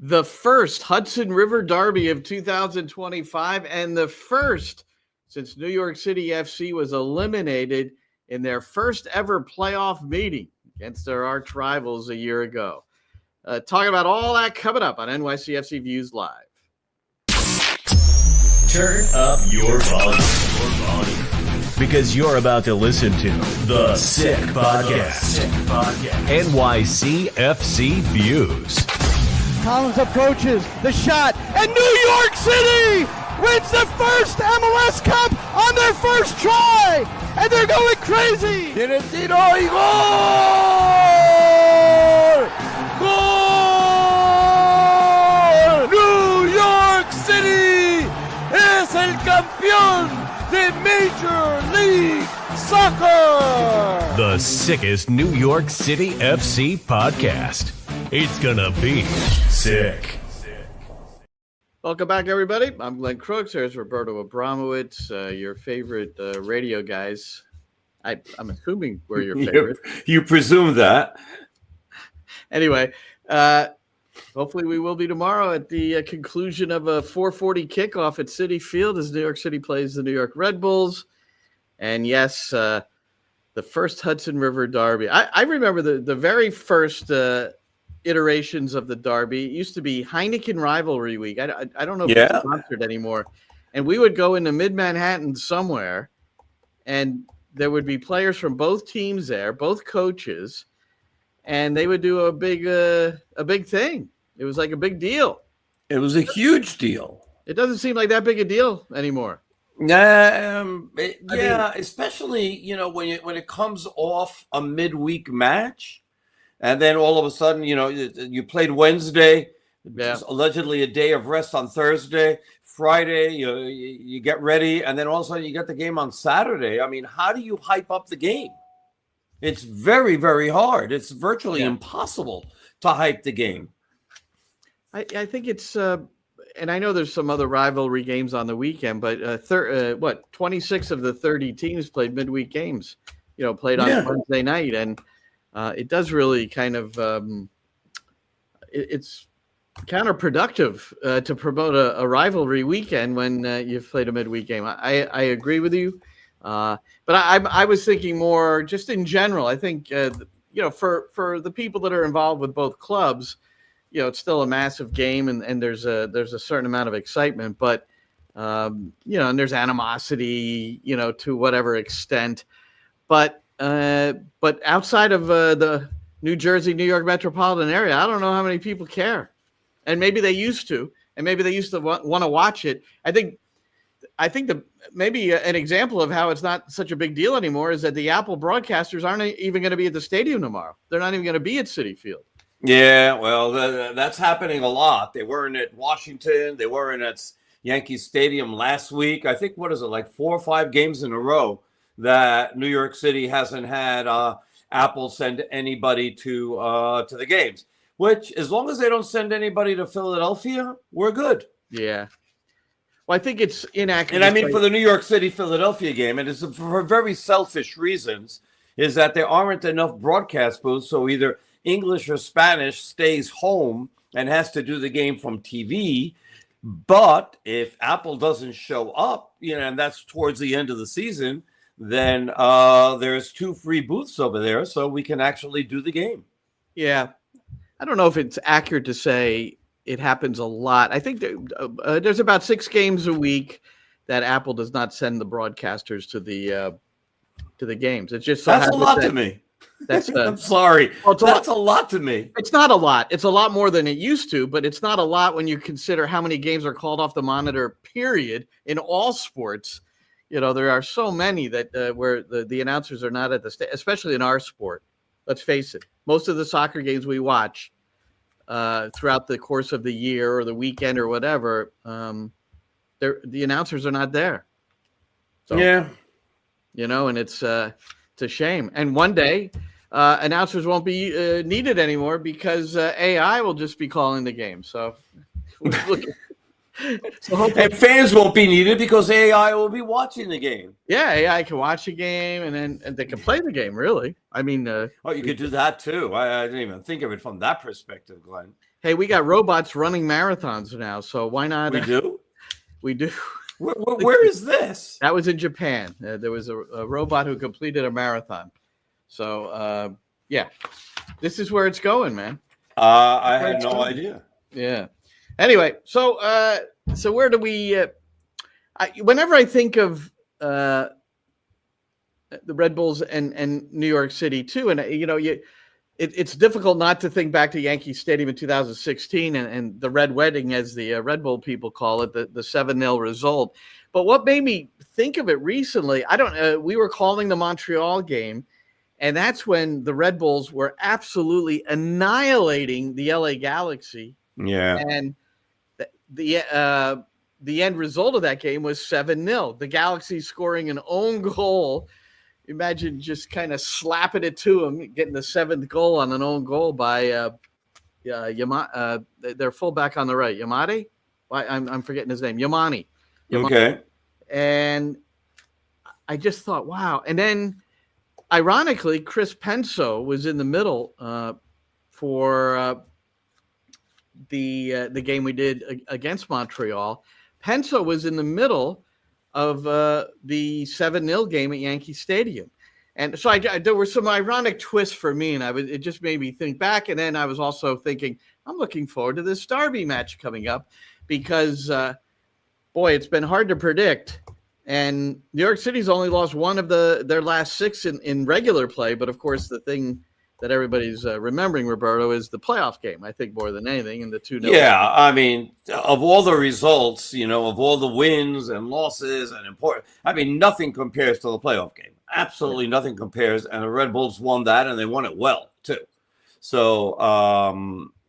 The first Hudson River Derby of 2025 and the first since New York City FC was eliminated in their first ever playoff meeting against their arch rivals a year ago. Talking about all that coming up on NYCFC Views Live. Turn up your volume. Because you're about to listen to The Sick Podcast. NYCFC Views. Collins approaches the shot, and New York City wins the first MLS Cup on their first try, and they're going crazy. Tiene tiro y gol! Gol! New York City es el campeón de Major League Soccer. The sickest New York City FC podcast. It's gonna be sick. Welcome back, everybody. I'm Glenn Crooks. There's Roberto Abramowitz, your favorite radio guys. I'm assuming we're your favorite. You presume that. Anyway, hopefully we will be tomorrow at the conclusion of a 4:40 kickoff at Citi Field as New York City plays the New York Red Bulls. And yes, the first Hudson River Derby. I remember the very first iterations of the Derby. It used to be Heineken Rivalry Week. I don't know if it's sponsored anymore. And we would go into mid-Manhattan somewhere, and there would be players from both teams there, both coaches, and they would do a big thing. It was like a big deal. It was a huge deal. It doesn't seem like that big a deal anymore. Especially when it comes off a midweek match, and then all of a sudden you played Wednesday, allegedly a day of rest on Thursday, Friday you get ready, and then all of a sudden you get the game on Saturday. I mean, how do you hype up the game? It's very, very hard. It's virtually impossible to hype the game. I think it's and I know there's some other rivalry games on the weekend, but 26 of the 30 teams played midweek games, played on Wednesday night. And it does really kind of it's counterproductive to promote a rivalry weekend when you've played a midweek game. I agree with you. But I was thinking more just in general. I think, for the people that are involved with both clubs, it's still a massive game and there's a certain amount of excitement, but, and there's animosity, to whatever extent. But outside of the New Jersey, New York metropolitan area, I don't know how many people care. And maybe they used to, want to watch it. I think maybe an example of how it's not such a big deal anymore is that the Apple broadcasters aren't even going to be at the stadium tomorrow. They're not even going to be at Citi Field. Yeah, well, that's happening a lot. They weren't at Washington. They weren't at Yankee Stadium last week. I think, like 4 or 5 games in a row that New York City hasn't had Apple send anybody to the games, which as long as they don't send anybody to Philadelphia, we're good. Yeah. Well, I think it's inaccurate. And I mean, for the New York City-Philadelphia game, and it's for very selfish reasons, is that there aren't enough broadcast booths, so either English or Spanish stays home and has to do the game from TV. But if Apple doesn't show up, and that's towards the end of the season, then there's 2 free booths over there, so we can actually do the game. Yeah. I don't know if it's accurate to say it happens a lot. I think there's about 6 games a week that Apple does not send the broadcasters to the games. It's just that's a lot to me. That's I'm sorry. Well, that's a lot to me. It's not a lot. It's a lot more than it used to, but it's not a lot when you consider how many games are called off the monitor. Period. In all sports, there are so many that where the announcers are not at the stage, especially in our sport. Let's face it. Most of the soccer games we watch throughout the course of the year or the weekend or whatever, the announcers are not there. So, and it's a shame. And one day, announcers won't be needed anymore because AI will just be calling the game. So So hopefully, And fans won't be needed because AI will be watching the game. yeah, AI can watch a game and they can play the game. Really, I mean, You could do that too. I didn't even think of it from that perspective, Glenn. hey, we got robots running marathons now, so why not? We do. We do. Where is this? That was in Japan. There was a robot who completed a marathon. So yeah, this is where it's going, man. I had no idea. Yeah. Anyway, so where do we? Whenever I think of the Red Bulls and New York City too, and it's difficult not to think back to Yankee Stadium in 2016 and the Red Wedding, as the Red Bull people call it, the 7-0 result. But what made me think of it recently, we were calling the Montreal game, and that's when the Red Bulls were absolutely annihilating the LA Galaxy. Yeah. And the end result of that game was 7-0. The Galaxy scoring an own goal. Imagine just kind of slapping it to them, getting the 7th goal on an own goal by their fullback on the right, Yamade. I'm forgetting his name, Yamani. Okay. And I just thought, wow. And then, ironically, Chris Penso was in the middle for the game we did against Montreal. Penso was in the middle of the 7-0 game at Yankee Stadium. And so there were some ironic twists for me, and it just made me think back. And then I was also thinking, I'm looking forward to this Derby match coming up because, boy, it's been hard to predict. And New York City's only lost one of their last 6 in regular play. But, of course, the thing that everybody's remembering, Roberto, is the playoff game, I think, more than anything, in the 2-0. Yeah, I mean, of all the results, of all the wins and losses and nothing compares to the playoff game. Absolutely nothing compares. And the Red Bulls won that, and they won it well, too. So,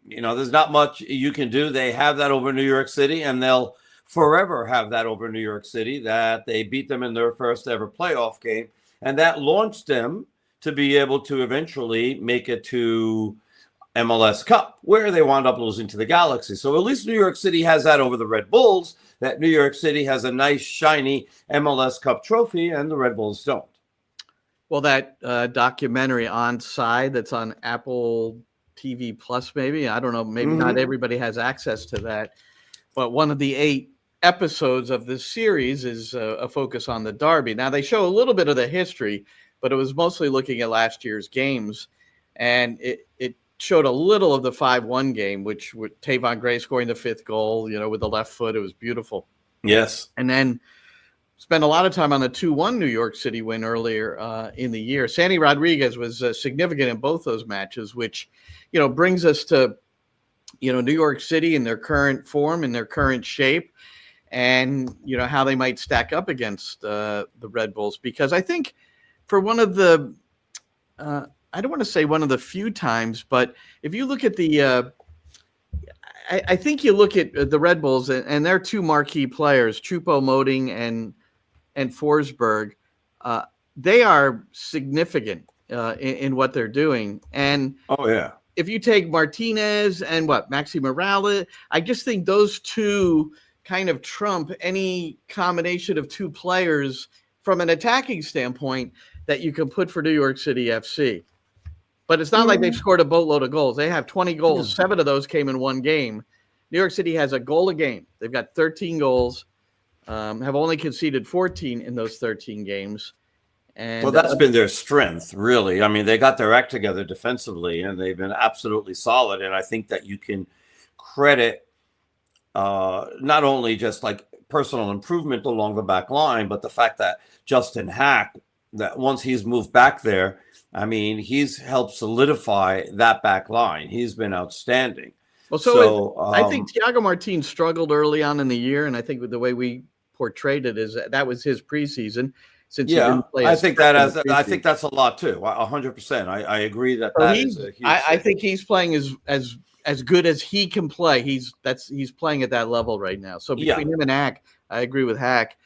there's not much you can do. They have that over New York City, and they'll forever have that over New York City, that they beat them in their first ever playoff game. And that launched them to be able to eventually make it to MLS Cup, where they wound up losing to the Galaxy. So at least New York City has that over the Red Bulls, that New York City has a nice, shiny MLS Cup trophy, and the Red Bulls don't. Well, that documentary Onside that's on Apple TV Plus, maybe. I don't know. Maybe not everybody has access to that. But one of the 8 episodes of this series is a focus on the Derby. Now, they show a little bit of the history, but it was mostly looking at last year's games. And it showed a little of the 5-1 game, which with Tavon Gray scoring the 5th goal, with the left foot. It was beautiful. Yes. And then spent a lot of time on the 2-1 New York City win earlier in the year. Sandy Rodriguez was significant in both those matches, which, brings us to, New York City in their current form, in their current shape, and, how they might stack up against the Red Bulls. Because I think for one of the, I don't want to say one of the few times, but if you look at the, I think you look at the Red Bulls and their 2 marquee players, Choupo-Moting and Forsberg, they are significant in what they're doing. And if you take Martinez and Maxi Morales, I just think those 2 kind of trump any combination of 2 players from an attacking standpoint that you can put for New York City FC. But it's not like they've scored a boatload of goals. They have 20 goals. 7 of those came in one game. New York City has a goal a game. They've got 13 goals, have only conceded 14 in those 13 games. And that's been their strength, really. I mean, they got their act together defensively, and they've been absolutely solid. And I think that you can credit not only just like personal improvement along the back line, but the fact that Justin Hack, that once he's moved back there, I mean, he's helped solidify that back line. He's been outstanding. Well, I think Thiago Martins struggled early on in the year, and I think with the way we portrayed it is that was his preseason. Since he didn't play, I think that's a lot too. 100%. I agree that is a huge. I think he's playing as good as he can play. He's playing at that level right now. So between him and Hack, I agree with Hack.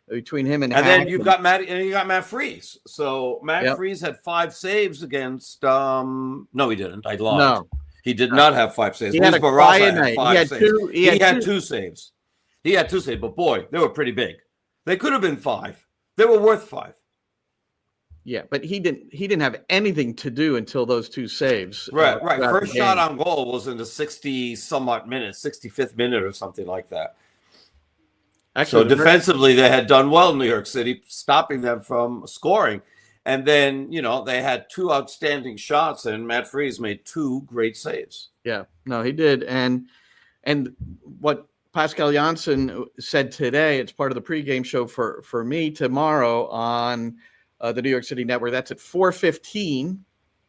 Between him and Hack, then you got Matt Freese. So Matt Freese had 5 saves against. No, he didn't. I lied. No, he did not have 5 saves. He had a quiet night. He had 2 saves. He had 2 saves, but boy, they were pretty big. They could have been 5. They were worth 5. Yeah, but he didn't have anything to do until those 2 saves. Right. First shot on goal was in the 60-somewhat minutes, 65th minute or something like that. Actually, so defensively, they had done well in New York City, stopping them from scoring. And then, they had 2 outstanding shots, and Matt Freese made 2 great saves. Yeah, no, he did. And what Pascal Janssen said today, it's part of the pregame show for me tomorrow on the New York City Network. That's at 4:15,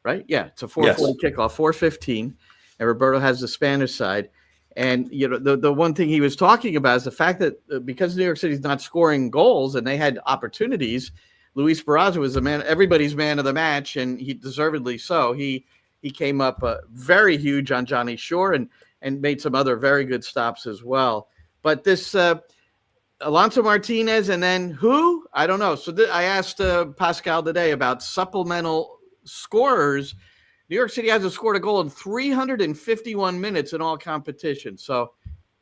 right? Yeah, it's a 4:40 kickoff, 4:15. And Roberto has the Spanish side. And, the one thing he was talking about is the fact that because New York City's not scoring goals and they had opportunities, Luis Barraza was everybody's man of the match, and he deservedly so. He came up very huge on Johnny Shore and made some other very good stops as well. But this Alonso Martinez and then who? I don't know. So I asked Pascal today about supplemental scorers. New York City hasn't scored a goal in 351 minutes in all competitions. So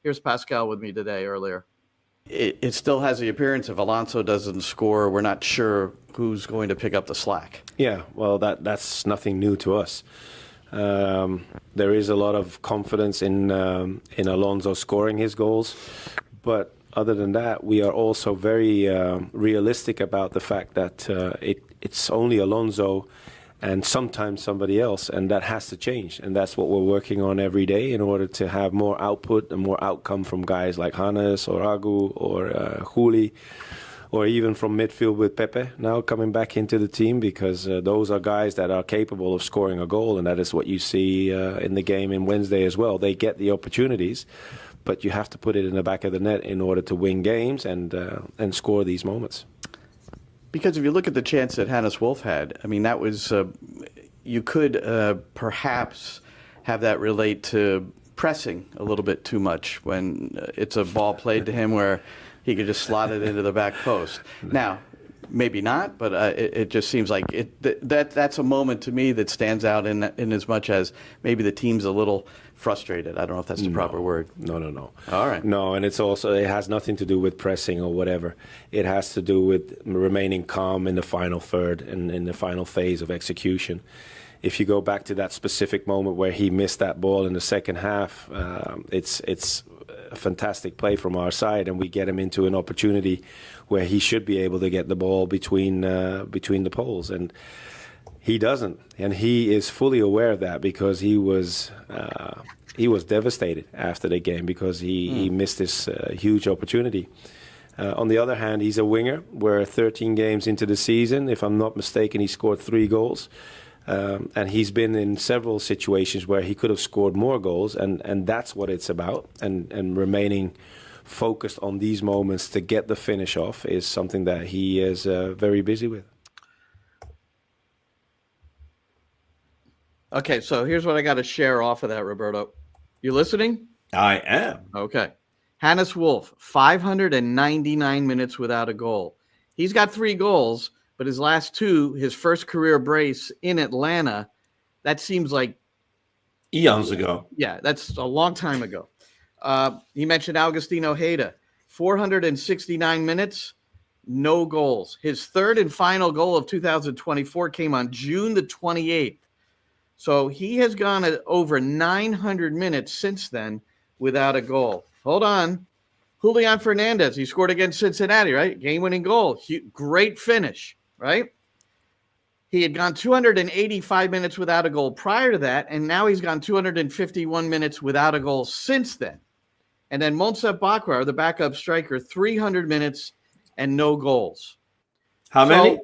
here's Pascal with me today earlier. It still has the appearance if Alonso doesn't score, we're not sure who's going to pick up the slack. Yeah, well, that's nothing new to us. There is a lot of confidence in Alonso scoring his goals, but other than that, we are also very realistic about the fact that it's only Alonso and sometimes somebody else, and that has to change. And that's what we're working on every day in order to have more output and more outcome from guys like Hannes or Agu or Juli, or even from midfield with Pepe now coming back into the team, because those are guys that are capable of scoring a goal, and that is what you see in the game in Wednesday as well. They get the opportunities, but you have to put it in the back of the net in order to win games and score these moments. Because if you look at the chance that Hannes Wolf had, I mean, that was, you could perhaps have that relate to pressing a little bit too much when it's a ball played to him where he could just slot it into the back post. Now, maybe not, but it just seems like that's a moment to me that stands out in as much as maybe the team's a little frustrated. I don't know if that's the proper word. No. All right. No, and it has nothing to do with pressing or whatever. It has to do with remaining calm in the final third and in the final phase of execution. If you go back to that specific moment where he missed that ball in the second half, it's a fantastic play from our side, and we get him into an opportunity where he should be able to get the ball between the poles, and he doesn't, and he is fully aware of that because he was devastated after the game because he missed this huge opportunity. On the other hand, he's a winger. We're 13 games into the season. If I'm not mistaken, he scored 3 goals. And he's been in several situations where he could have scored more goals, and that's what it's about. And remaining focused on these moments to get the finish off is something that he is very busy with. Okay, so here's what I got to share off of that, Roberto. You listening? I am. Okay. Hannes Wolf, 599 minutes without a goal. He's got 3 goals, but his last 2, his first career brace in Atlanta, that seems like eons ago. Yeah, that's a long time ago. He mentioned Agustin Ojeda, 469 minutes, no goals. His third and final goal of 2024 came on June the 28th. So he has gone at over 900 minutes since then without a goal. Hold on. Julian Fernandez, he scored against Cincinnati, right? Game-winning goal. Great finish, right? He had gone 285 minutes without a goal prior to that, and now he's gone 251 minutes without a goal since then. And then Monsef Bakrar, the backup striker, 300 minutes and no goals. How many?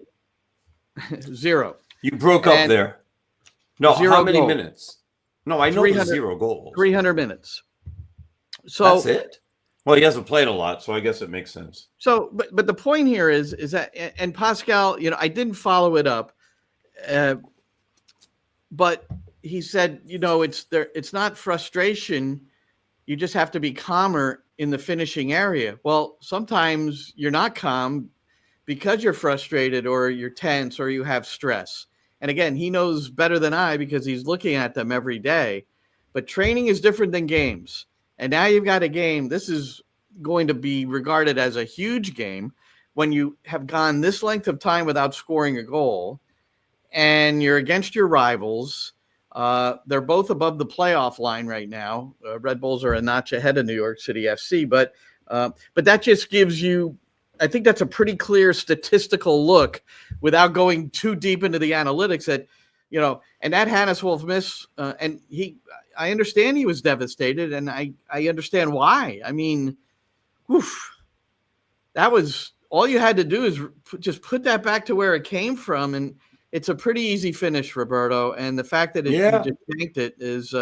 0. You broke up there. No, how many goals. Minutes? No, I know there's 0 goals. 300 minutes. So that's it? Well, he hasn't played a lot, so I guess it makes sense. So, but the point here is that, and Pascal, I didn't follow it up, but he said, it's not frustration. You just have to be calmer in the finishing area. Well, sometimes you're not calm because you're frustrated or you're tense or you have stress. And again, he knows better than I because he's looking at them every day. But training is different than games. And now you've got a game. This is going to be regarded as a huge game when you have gone this length of time without scoring a goal, and you're against your rivals. They're both above the playoff line right now. Red Bulls are a notch ahead of New York City FC, but that just gives you, I think that's a pretty clear statistical look without going too deep into the analytics that, and that Hannes Wolf miss, and I understand he was devastated, and I understand why. I mean, that was all you had to do is just put that back to where it came from, and it's a pretty easy finish, Roberto. And the fact that you just tanked it is,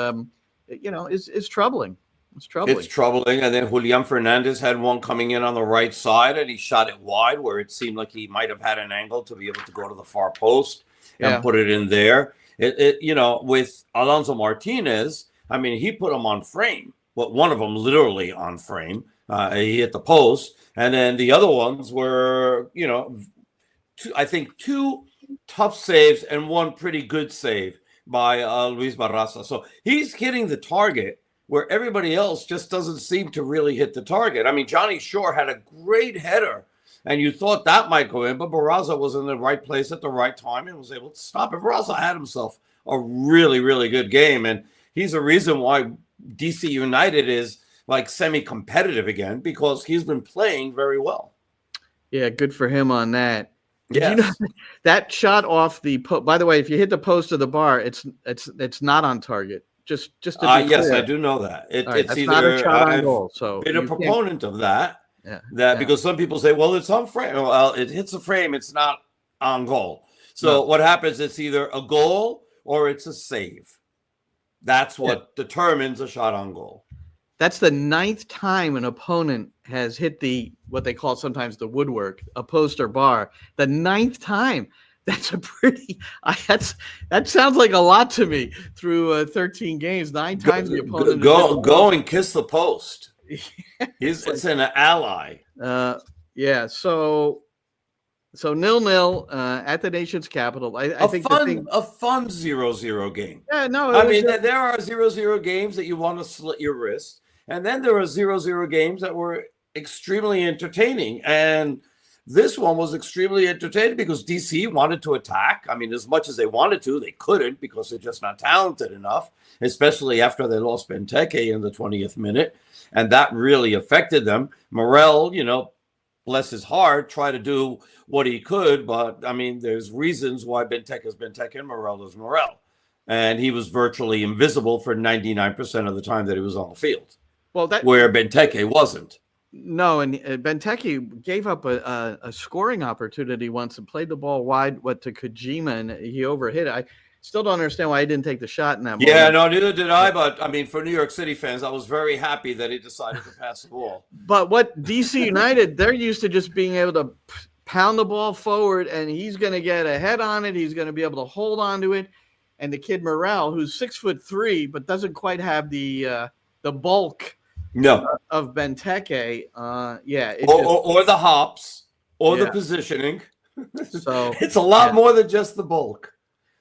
is troubling. It's troubling. It's troubling. And then Julian Fernandez had one coming in on the right side, and he shot it wide where it seemed like he might have had an angle to be able to go to the far post and put it in there. With Alonso Martinez, I mean, he put him on frame. Well, one of them literally on frame. He hit the post. And then the other ones were, two tough saves and one pretty good save by Luis Barraza. So he's hitting the target where everybody else just doesn't seem to really hit the target. I mean, Johnny Shore had a great header, and you thought that might go in, but Barraza was in the right place at the right time and was able to stop it. Barraza had himself a really, really good game, and he's a reason why DC United is like semi-competitive again, because he's been playing very well. Yeah, good for him on that. Yes. That shot off the post. By the way, if you hit the post of the bar, it's not on target. Just to be yes, clear. I do know that. It's either not a shot on goal. So been a proponent of that. Yeah. Because some people say, well, it's on frame. Well, it hits the frame. It's not on goal. So what happens? It's either a goal or it's a save. That's what determines a shot on goal. That's the 9th time an opponent has hit what they call sometimes the woodwork, a post or bar. The 9th time. That's that sounds like a lot to me through 13 games. 9 times the opponent. Go and kiss the post. It's an ally. So 0-0 at the nation's capital. I think a fun 0-0 game. Yeah, no. There are 0-0 games that you want to slit your wrist. And then there are 0-0 games that were extremely entertaining. And this one was extremely entertaining because DC wanted to attack. I mean, as much as they wanted to, they couldn't because they're just not talented enough, especially after they lost Benteke in the 20th minute. And that really affected them. Morel, bless his heart, tried to do what he could. But, I mean, there's reasons why Benteke is Benteke and Morel is Morel. And he was virtually invisible for 99% of the time that he was on the field. Where Benteke wasn't. No, and Benteke gave up a scoring opportunity once and played the ball wide to Kojima, and he overhit it. I still don't understand why he didn't take the shot in that moment. Yeah, no, neither did I. But, I mean, for New York City fans, I was very happy that he decided to pass the ball. But what DC United, they're used to just being able to pound the ball forward, and he's going to get a head on it. He's going to be able to hold on to it. And the kid Morel, who's 6'3", but doesn't quite have the bulk of Benteke, or the hops, or the positioning. So it's a lot more than just the bulk.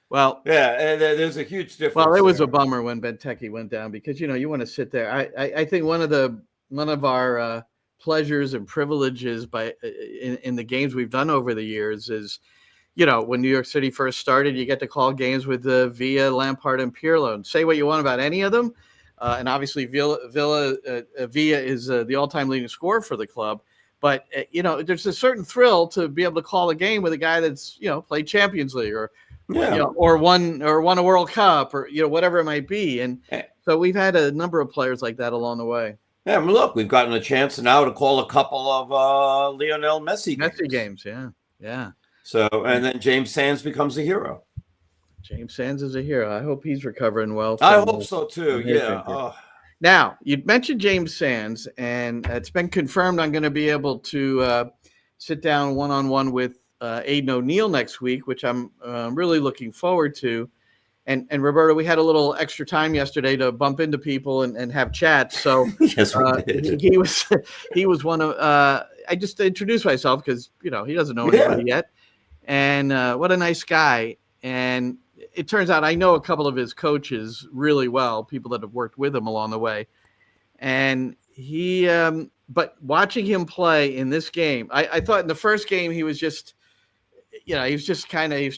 Well, there's a huge difference. Well, it was a bummer when Benteke went down because you want to sit there. I think one of our pleasures and privileges in the games we've done over the years is, when New York City first started, you get to call games with Villa, Lampard, and Pirlo, and say what you want about any of them. And obviously, Villa is the all-time leading scorer for the club. But, there's a certain thrill to be able to call a game with a guy that's, played Champions League or won a World Cup or, whatever it might be. And so we've had a number of players like that along the way. Yeah, I mean, look, we've gotten a chance now to call a couple of Lionel Messi games. Yeah. So, and then James Sands becomes a hero. James Sands is a hero. I hope he's recovering well. I hope so too. Yeah. Now, you mentioned James Sands, and it's been confirmed I'm going to be able to sit down one-on-one with Aiden O'Neill next week, which I'm really looking forward to. And Roberto, we had a little extra time yesterday to bump into people and have chats. So yes, we did. He was one of I just introduced myself because he doesn't know anybody yet. And what a nice guy. And it turns out I know a couple of his coaches really well, people that have worked with him along the way. And he but watching him play in this game, I thought in the first game he was just, he was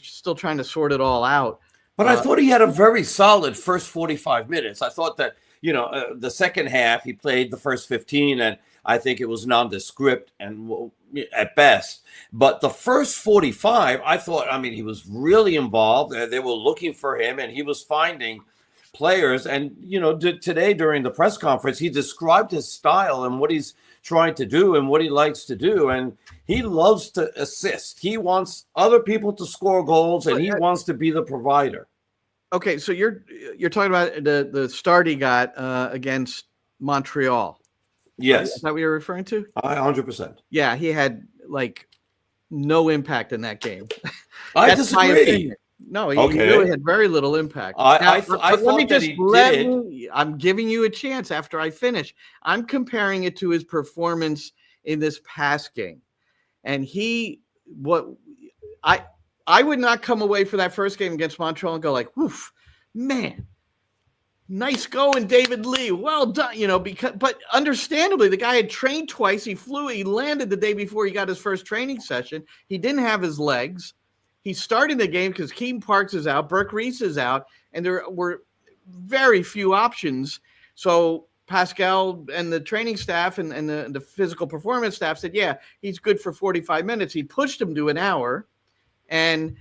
still trying to sort it all out. But I thought he had a very solid first 45 minutes. I thought that, the second half, he played the first 15, and I think it was nondescript and at best. But the first 45, I thought, he was really involved. They were looking for him, and he was finding players. And, today during the press conference, he described his style and what he's trying to do and what he likes to do. And he loves to assist. He wants other people to score goals, and he wants to be the provider. Okay, so you're talking about the start he got against Montreal. Yes. Is that what you're referring to? 100%. Yeah, he had no impact in that game. I disagree. No, he really had very little impact. I thought that he did. I'm giving you a chance after I finish. I'm comparing it to his performance in this past game. And I would not come away for that first game against Montreal and go woof, man, nice going, David Lee. Well done, but understandably, the guy had trained twice. He landed the day before he got his first training session. He didn't have his legs. He's starting the game because Keaton Parks is out, Burke Reese is out, and there were very few options. So Pascal and the training staff and the physical performance staff said, yeah, he's good for 45 minutes. He pushed him to an hour, and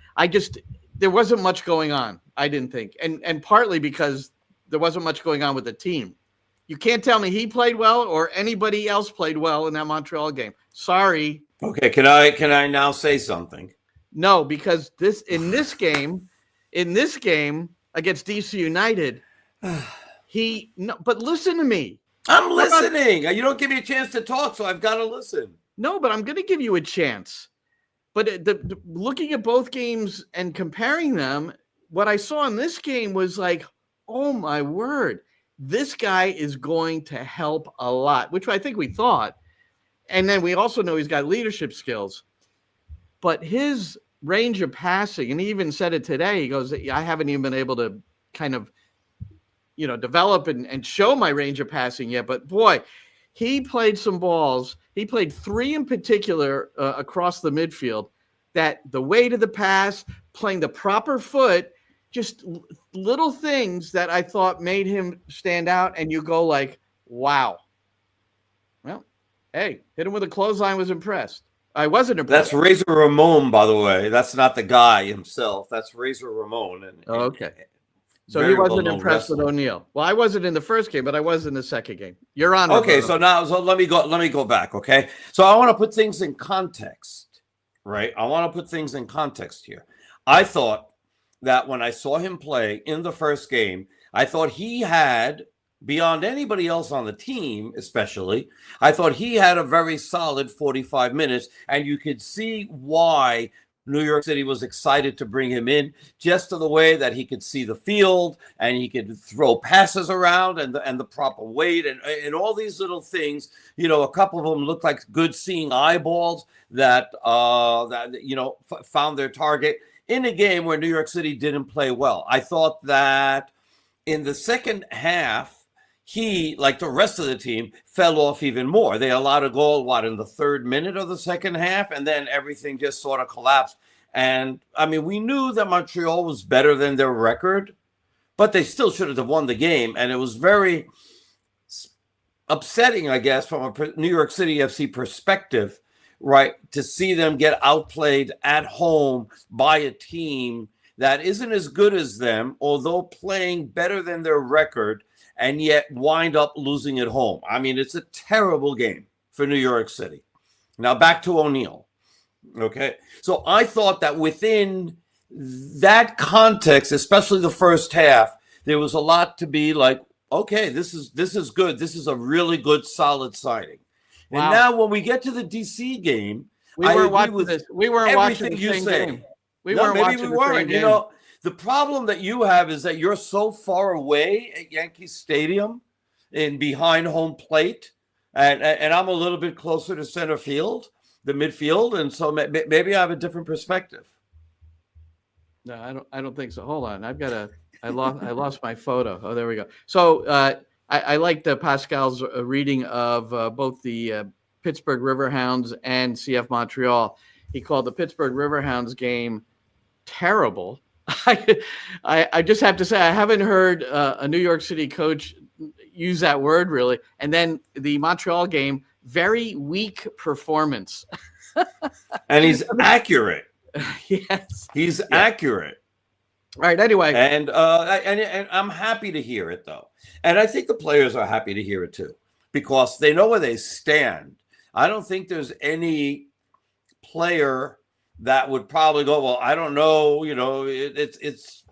there wasn't much going on, I didn't think. And partly because there wasn't much going on with the team. You can't tell me he played well or anybody else played well in that Montreal game. Sorry. Okay, can I now say something? No, because in this game against DC United, but listen to me. I'm listening. You don't give me a chance to talk, so I've got to listen. No, but I'm going to give you a chance. But looking at both games and comparing them, what I saw in this game was oh my word, this guy is going to help a lot, which I think we thought. And then we also know he's got leadership skills. But his range of passing, and he even said it today, he goes, I haven't even been able to kind of, develop and show my range of passing yet. But boy, he played some balls. He played 3 in particular across the midfield that the weight of the pass, playing the proper foot, just little things that I thought made him stand out. And you go wow. Well, hey, hit him with a clothesline, was impressed. I wasn't impressed. That's Razor Ramon, by the way. That's not the guy himself. That's Razor Ramon. Okay. So he wasn't impressed with O'Neill. Well, I wasn't in the first game, but I was in the second game. You're on. Okay, so let me go back. Okay. So I want to put things in context, right? I want to put things in context here. I thought that when I saw him play in the first game, I thought he had, beyond anybody else on the team, especially, I thought he had a very solid 45 minutes, and you could see why New York City was excited to bring him in, just to the way that he could see the field and he could throw passes around and the proper weight and all these little things. A couple of them looked like good seeing eyeballs that found their target in a game where New York City didn't play well. I thought that in the second half, he, like the rest of the team, fell off even more. They allowed a goal, in the 3rd minute of the second half, and then everything just sort of collapsed. And, we knew that Montreal was better than their record, but they still should have won the game. And it was very upsetting, I guess, from a New York City FC perspective, right, to see them get outplayed at home by a team that isn't as good as them, although playing better than their record, and yet wind up losing at home. It's a terrible game for New York City. Now back to O'Neill. Okay. So I thought that within that context, especially the first half, there was a lot to be okay, this is good. This is a really good, solid signing. Wow. And now when we get to the DC game, we weren't watching the same game. Maybe we weren't. The problem that you have is that you're so far away at Yankee Stadium and behind home plate, and I'm a little bit closer to center field, the midfield, and so maybe I have a different perspective. No, I don't think so. Hold on, I lost my photo. Oh, there we go. So I liked Pascal's reading of both the Pittsburgh Riverhounds and CF Montreal. He called the Pittsburgh Riverhounds game terrible. I just have to say, I haven't heard a New York City coach use that word really. And then the Montreal game, very weak performance. And he's accurate. Yes. He's accurate. All right. Anyway. And I'm happy to hear it, though. And I think the players are happy to hear it, too, because they know where they stand. I don't think there's any player that would probably go, well, I don't know,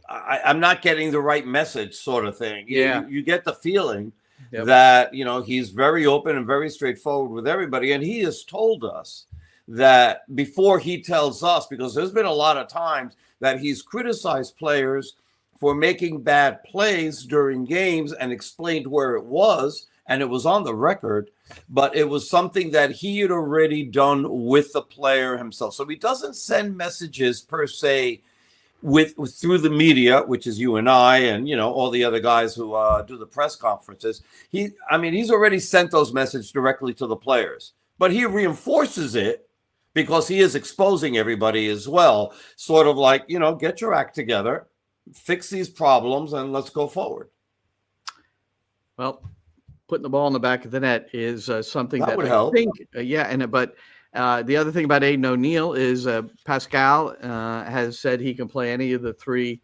I'm not getting the right message sort of thing. Yeah. You get the feeling that, he's very open and very straightforward with everybody. And he has told us that before he tells us, because there's been a lot of times that he's criticized players for making bad plays during games and explained where it was, and it was on the record, but it was something that he had already done with the player himself. So he doesn't send messages per se with through the media, which is you and I and all the other guys who do the press conferences. He's already sent those messages directly to the players, but he reinforces it because he is exposing everybody as well. Sort of like, get your act together, fix these problems, and let's go forward. Well, putting the ball in the back of the net is something that would I help. think, but the other thing about Aiden O'Neill is Pascal has said he can play any of the three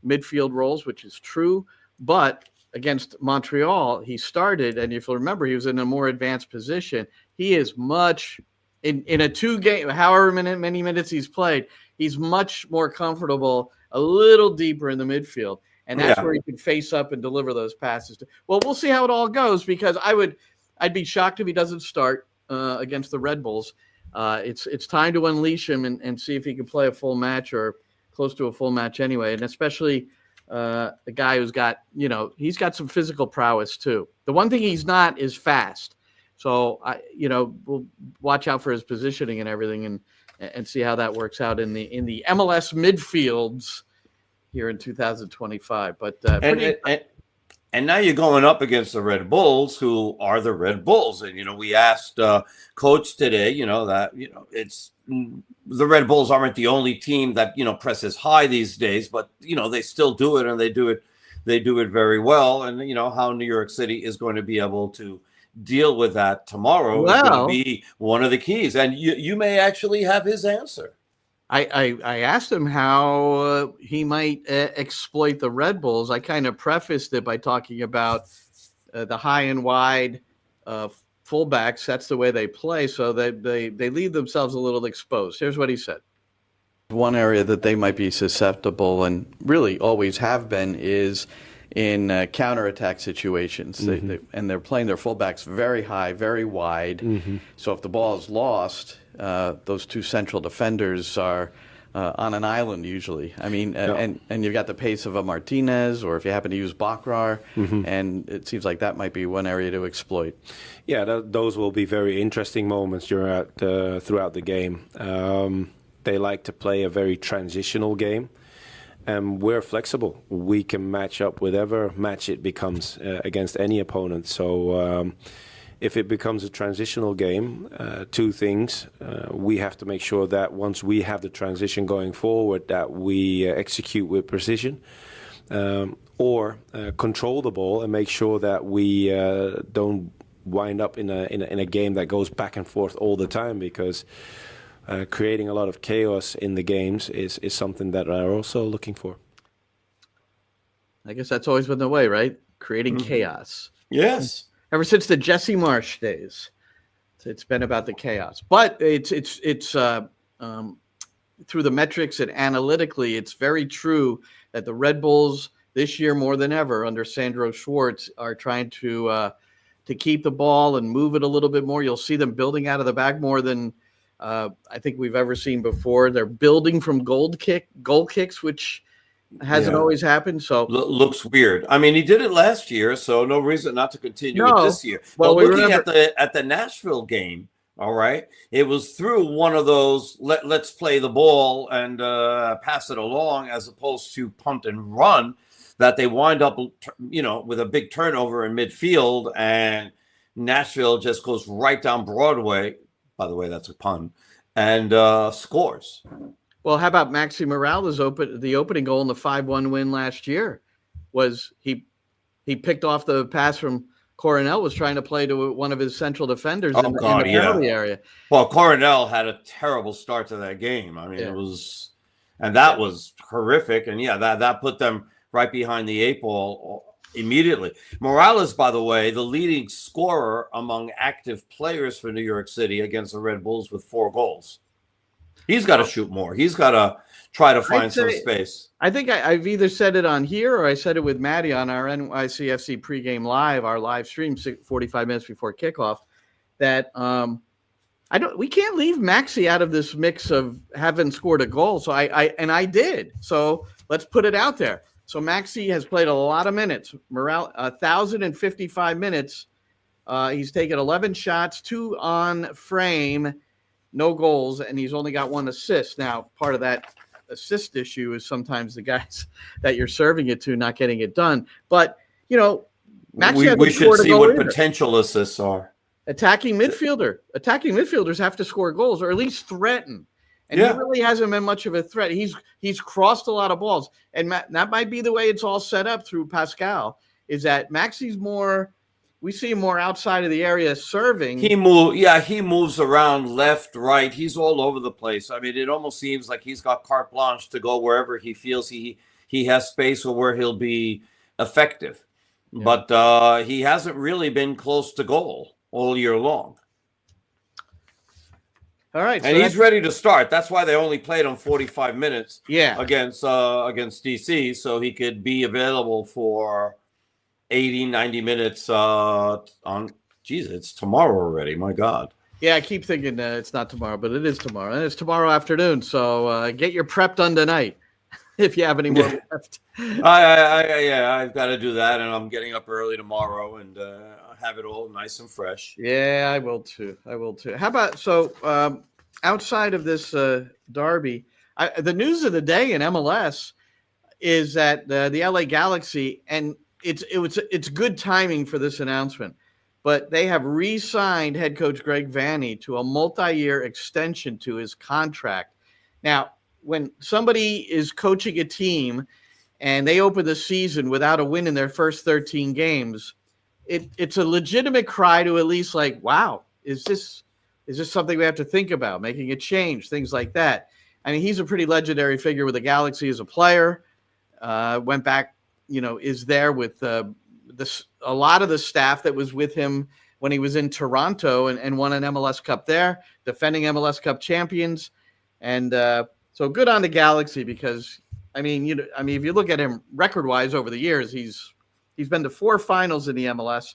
midfield roles, which is true. But against Montreal, he started, and if you remember, he was in a more advanced position. He is much in a 2-game, however many minutes he's played, he's much more comfortable a little deeper in the midfield. And that's where he can face up and deliver those passes. Well, we'll see how it all goes, because I'd be shocked if he doesn't start against the Red Bulls. It's time to unleash him and see if he can play a full match or close to a full match anyway. And especially the guy who's got, he's got some physical prowess too. The one thing he's not is fast. So we'll watch out for his positioning and everything and see how that works out in the MLS midfields here in 2025. But and now you're going up against the Red Bulls, who are the Red Bulls. And we asked Coach today, that it's the Red Bulls aren't the only team that presses high these days, but they still do it, and they do it very well. And how New York City is going to be able to deal with that tomorrow is going to be one of the keys. And you may actually have his answer. I asked him how he might exploit the Red Bulls. I kind of prefaced it by talking about the high and wide fullbacks. That's the way they play, so they leave themselves a little exposed. Here's what he said. One area that they might be susceptible, and really always have been, is in counterattack situations. Mm-hmm. They're playing their fullbacks very high, very wide. Mm-hmm. So if the ball is lost, those two central defenders are on an island usually. And you've got the pace of a Martinez, or if you happen to use Bakrar, and it seems like that might be one area to exploit. Yeah, those will be very interesting moments throughout the game. They like to play a very transitional game. And we're flexible. We can match up whatever match it becomes against any opponent. So if it becomes a transitional game, two things. We have to make sure that once we have the transition going forward, that we execute with precision, or control the ball and make sure that we don't wind up in a game that goes back and forth all the time, because creating a lot of chaos in the games is something that I'm also looking for. I guess that's always been the way, right? Creating chaos. Yes. Ever since the Jesse Marsh days, it's been about the chaos. But it's through the metrics and analytically, it's very true that the Red Bulls this year more than ever under Sandro Schwartz are trying to keep the ball and move it a little bit more. You'll see them building out of the back more than I think we've ever seen before. They're building from goal kicks, which hasn't always happened. So looks weird. He did it last year, so no reason not to continue it this year. Well, looking at the Nashville game, all right, it was through one of those let's play the ball and pass it along, as opposed to punt and run. that they wind up, with a big turnover in midfield, and Nashville just goes right down Broadway. By the way, that's a pun, and scores. Well, how about Maxi Morales' the opening goal in the 5-1 win last year? Was he picked off the pass from Coronel, was trying to play to one of his central defenders in the penalty area. Well, Coronel had a terrible start to that game. I mean, it was, and that was horrific. And that put them right behind the 8 ball immediately. Morales, by the way, the leading scorer among active players for New York City against the Red Bulls with 4 goals. He's got to shoot more. He's got to try to find some space. I think I've either said it on here or I said it with Maddie on our NYCFC pregame live, our live stream 45 minutes before kickoff, that we can't leave Maxi out of this mix of having scored a goal. So I did. So let's put it out there. So Maxi has played a lot of minutes. 1,055 minutes. He's taken 11 shots, 2 on frame, no goals, and he's only got 1 assist. Now, part of that assist issue is sometimes the guys that you're serving it to not getting it done. But, Maxi we should see what potential assists are. Attacking midfielders have to score goals or at least threaten. And he really hasn't been much of a threat. He's crossed a lot of balls. And that might be the way it's all set up through Pascal, is that Maxi's more – we see him more outside of the area serving. He moves around left, right. He's all over the place. I mean, it almost seems like he's got carte blanche to go wherever he feels he has space or where he'll be effective. Yeah. But he hasn't really been close to goal all year long. All right. And he's ready to start. That's why they only played him 45 minutes against DC, so he could be available for 80, 90 minutes it's tomorrow already. My God. Yeah, I keep thinking it's not tomorrow, but it is tomorrow. And it's tomorrow afternoon. So get your prep done tonight if you have any more left. I've got to do that. And I'm getting up early tomorrow and have it all nice and fresh. Yeah, I will too. How about, outside of this derby, the news of the day in MLS is that the LA Galaxy, and it's good timing for this announcement, but they have re-signed head coach Greg Vanney to a multi-year extension to his contract. Now, when somebody is coaching a team and they open the season without a win in their first 13 games, it's a legitimate cry to at least wow, is this something we have to think about, making a change, things like that. I mean, he's a pretty legendary figure with the Galaxy as a player, went back, is there with a lot of the staff that was with him when he was in Toronto and won an MLS Cup there, defending MLS Cup champions. And so good on the Galaxy because, if you look at him record-wise over the years, he's been to 4 finals in the MLS,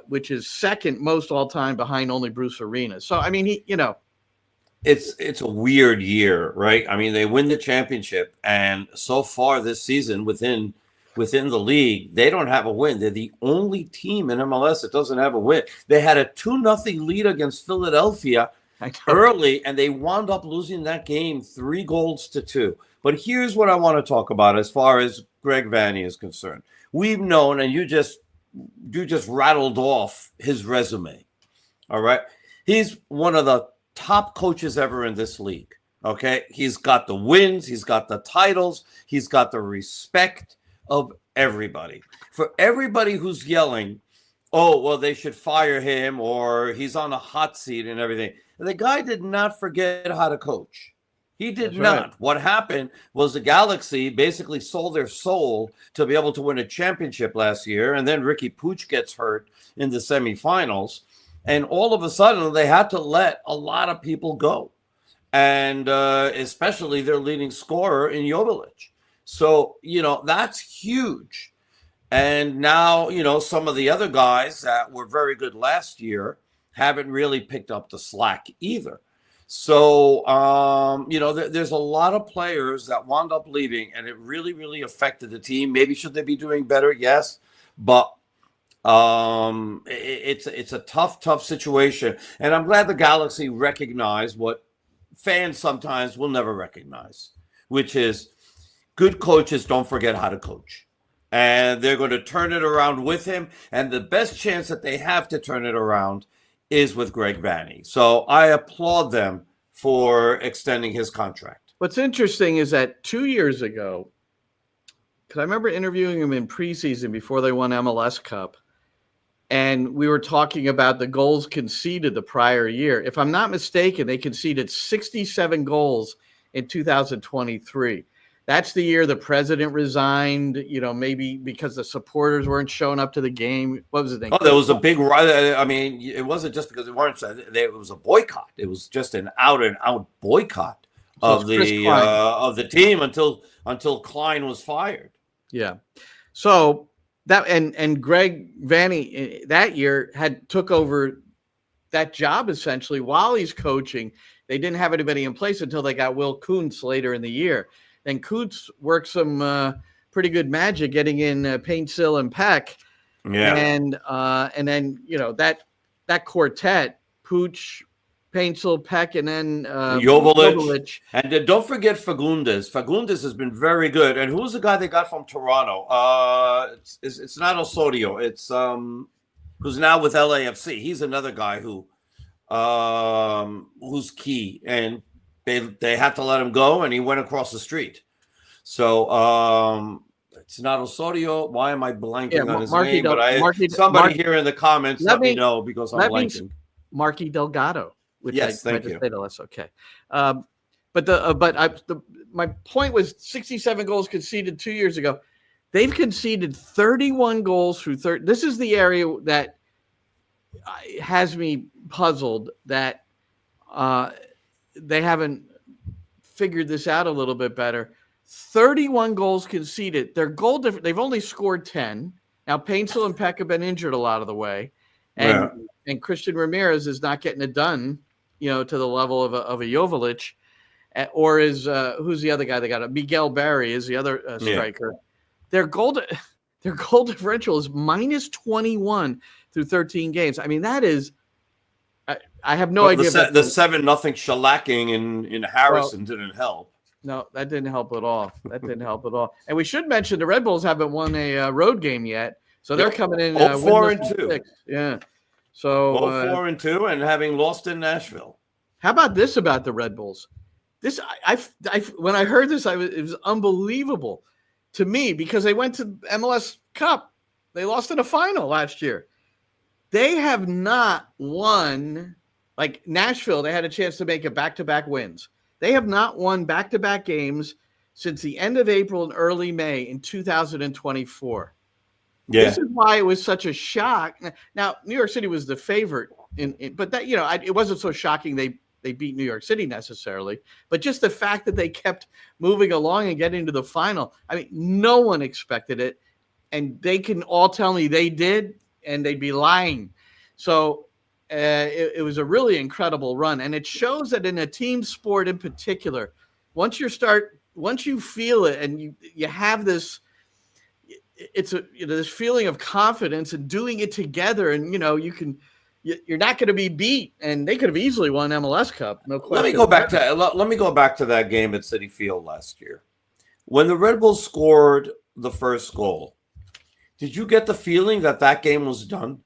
which is second most all-time behind only Bruce Arena. So, It's a weird year, right? I mean, they win the championship, and so far this season within the league, they don't have a win. They're the only team in MLS that doesn't have a win. They had a 2-0 lead against Philadelphia early, and they wound up losing that game 3-2. But here's what I want to talk about as far as Greg Vanney is concerned. We've known, and you just rattled off his resume. All right. He's one of the top coaches ever in this league. Okay. He's got the wins. He's got the titles. He's got the respect of everybody. For everybody who's yelling, oh, well, they should fire him or he's on a hot seat and everything. The guy did not forget how to coach. He did not. Right. What happened was the Galaxy basically sold their soul to be able to win a championship last year. And then Ricky Pooch gets hurt in the semifinals. And all of a sudden, they had to let a lot of people go. And especially their leading scorer in Jovic. So, that's huge. And now, some of the other guys that were very good last year haven't really picked up the slack either. So, there's a lot of players that wound up leaving, and it really, really affected the team. Maybe should they be doing better? Yes. But it's a tough situation. And I'm glad the Galaxy recognized what fans sometimes will never recognize, which is good coaches don't forget how to coach. and they're going to turn it around with him. And the best chance that they have to turn it around is with Greg Vanney. So I applaud them for extending his contract. What's interesting is that 2 years ago, because I remember interviewing him in preseason before they won MLS Cup, and we were talking about the goals conceded the prior year. If I'm not mistaken, they conceded 67 goals in 2023. That's the year the president resigned, maybe because the supporters weren't showing up to the game. What was the thing? Oh, there was a big, I mean, it wasn't just because they weren't, it was a boycott. It was just an out and out boycott of the team until Klein was fired. Yeah. So that, and Greg Vanney that year took over that job essentially while he's coaching. They didn't have anybody in place until they got Will Kuntz later in the year. And Kuntz worked some pretty good magic getting in Paintsill and Peck. Yeah. And then, that quartet, Pooch, Paintsill, Peck, and then Jovic. And don't forget Fagundes. Fagundes has been very good. And who's the guy they got from Toronto? It's not Osorio. It's who's now with LAFC. He's another guy who's key. And they had to let him go, and he went across the street. So it's not Osorio. Why am I blanking on his name? But somebody here in the comments let me know because I'm blanking. Marky Delgado. Which yes, thank you. That's okay. My point was 67 goals conceded 2 years ago. They've conceded 31 goals through 30. This is the area that has me puzzled that they haven't figured this out a little bit better. 31 goals conceded. Their goal difference, they've only scored 10. Now, Paintsill and Peck have been injured a lot of the way. And Christian Ramirez is not getting it done, to the level of a Jovic. Or is who's the other guy they got? Miguel Barry is the other striker. Their goal differential is minus 21 through 13 games. I mean, that is I have no idea. The 7-0 shellacking in Harrison didn't help. No, that didn't help at all. And we should mention the Red Bulls haven't won a road game yet, so they're coming in 4-2. Yeah. So 4-2, and having lost in Nashville. How about this about the Red Bulls? This I when I heard this, it was unbelievable to me because they went to MLS Cup. They lost in a final last year. They have not won, like Nashville, they had a chance to make it back-to-back wins. They have not won back-to-back games since the end of April and early May in 2024. Yeah. This is why it was such a shock. Now, New York City was the favorite, but that it wasn't so shocking they beat New York City necessarily, but just the fact that they kept moving along and getting to the final. I mean, no one expected it, and they can all tell me they did, and they'd be lying. So it was a really incredible run, and it shows that in a team sport in particular, once you feel it and you have this, it's this feeling of confidence and doing it together, and you're not going to be beat, and they could have easily won MLS Cup. No question. Let me go back to that game at Citi Field last year when the Red Bulls scored the first goal. Did you get the feeling that game was done?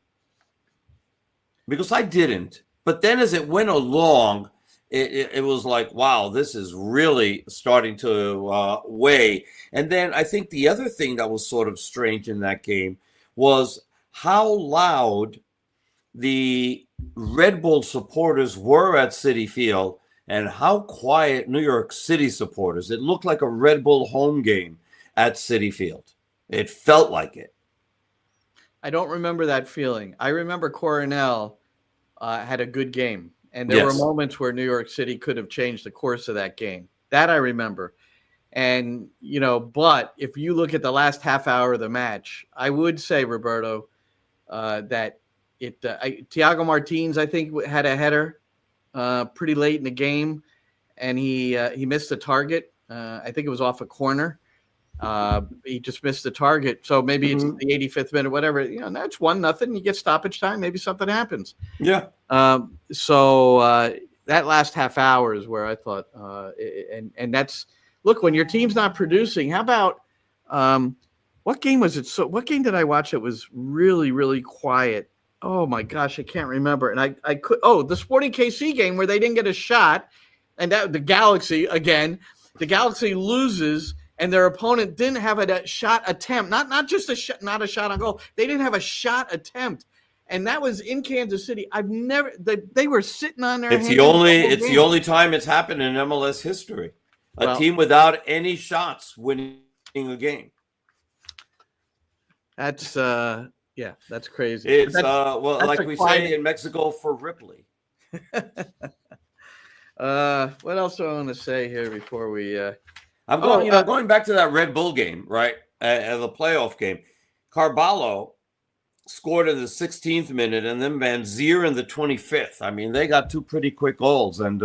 Because I didn't. But then as it went along, it was like, wow, this is really starting to weigh. And then I think the other thing that was sort of strange in that game was how loud the Red Bull supporters were at Citi Field and how quiet New York City supporters. It looked like a Red Bull home game at Citi Field. It felt like it. I don't remember that feeling. I remember Coronel had a good game, and there were moments where New York City could have changed the course of that game. That I remember. And, but if you look at the last half hour of the match, I would say, Roberto, that Thiago Martins, I think, had a header pretty late in the game, and he missed the target. I think it was off a corner. He just missed the target. So maybe it's the 85th minute, whatever. That's 1-0. You get stoppage time. Maybe something happens. Yeah. So that last half hour is where I thought, and that's, look, when your team's not producing, how about What game was it? So what game did I watch that was really, really quiet? Oh my gosh, I can't remember. And I could the Sporting KC game where they didn't get a shot, and that the Galaxy loses, and their opponent didn't have a shot attempt. Not just a shot, not a shot on goal. They didn't have a shot attempt. And that was in Kansas City. They were sitting on their hands. The only time it's happened in MLS history. A team without any shots winning a game. That's that's crazy. It's like we say in Mexico, for Ripley. What else do I want to say here before we I'm going back to that Red Bull game, right? The playoff game. Carvalho scored in the 16th minute, and then Van Zier in the 25th. I mean, they got two pretty quick goals. And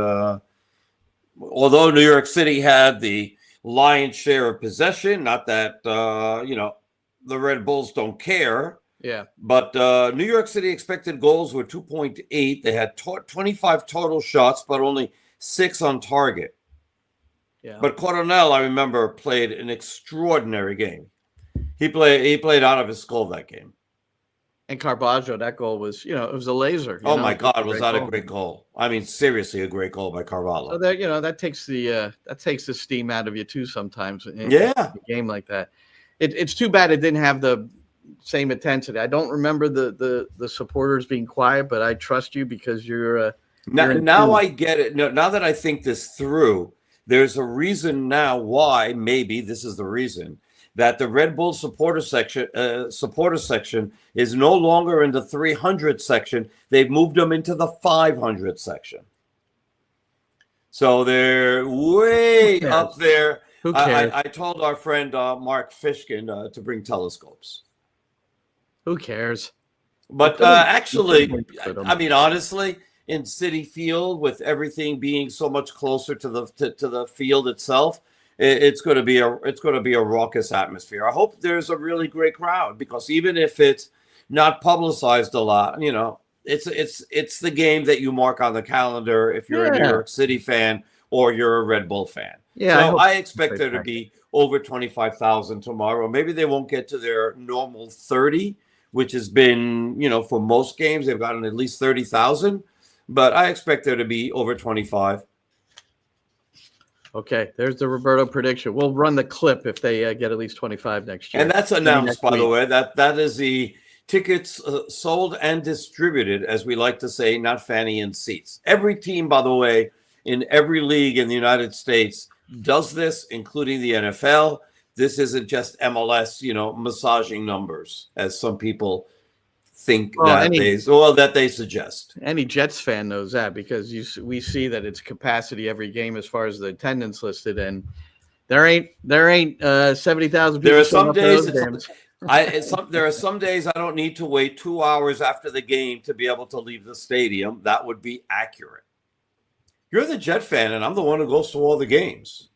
although New York City had the lion's share of possession, not that the Red Bulls don't care. Yeah. But New York City expected goals were 2.8. They had 25 total shots, but only 6 on target. Yeah. But Coronel, I remember, played an extraordinary game. He played out of his skull that game. And Carvalho, that goal was, it was a laser. Oh my God, was that a great goal? I mean, seriously, a great goal by Carvalho. So that takes the steam out of you too sometimes. In a game like that. It's too bad it didn't have the same intensity. I don't remember the supporters being quiet, but I trust you because you're now I get it. No, now that I think this through, there's a reason now why maybe this is the reason that the Red Bull supporter section is no longer in the 300 section. They've moved them into the 500 section. So they're way up there. Who cares? I told our friend Mark Fishkin to bring telescopes. Who cares? But actually, I mean, honestly, in Citi Field, with everything being so much closer to the field itself, it's going to be a raucous atmosphere. I hope there's a really great crowd, because even if it's not publicized a lot, it's the game that you mark on the calendar if you're a New York City fan or you're a Red Bull fan. Yeah, so I expect there to be over 25,000 tomorrow. Maybe they won't get to their normal 30, which has been, for most games, they've gotten at least 30,000. But I expect there to be over 25. Okay, there's the Roberto prediction. We'll run the clip if they get at least 25 next year. And that's announced, by the way. That is the tickets sold and distributed, as we like to say, not fanny in seats. Every team, by the way, in every league in the United States does this, including the NFL. This isn't just MLS, massaging numbers, as some people think that they suggest. Any Jets fan knows that, because we see that it's capacity every game as far as the attendance listed, and there ain't 70,000 people. There are some days there are some days I don't need to wait 2 hours after the game to be able to leave the stadium. That would be accurate. You're the Jet fan, and I'm the one who goes to all the games.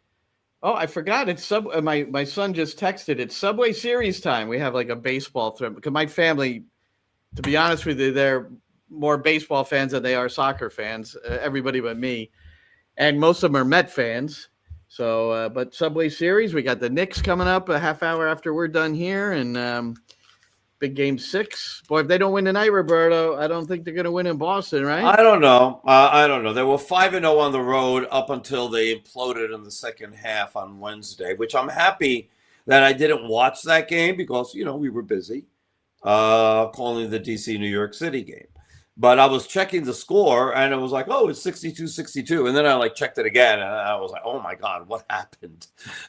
Oh, I forgot. It's my son just texted. It's Subway Series time. We have like a baseball thread, because my family, to be honest with you, they're more baseball fans than they are soccer fans. Everybody but me, and most of them are Met fans. So, but Subway Series, we got the Knicks coming up a half hour after we're done here, and big game 6. Boy, if they don't win tonight, Roberto, I don't think they're going to win in Boston, right? I don't know. I don't know. They were 5-0 on the road up until they imploded in the second half on Wednesday, which I'm happy that I didn't watch that game, because, we were busy calling the DC New York City game. But I was checking the score, and it was like, oh, it's 62-62. And then I checked it again, and I was like, oh my God, what happened?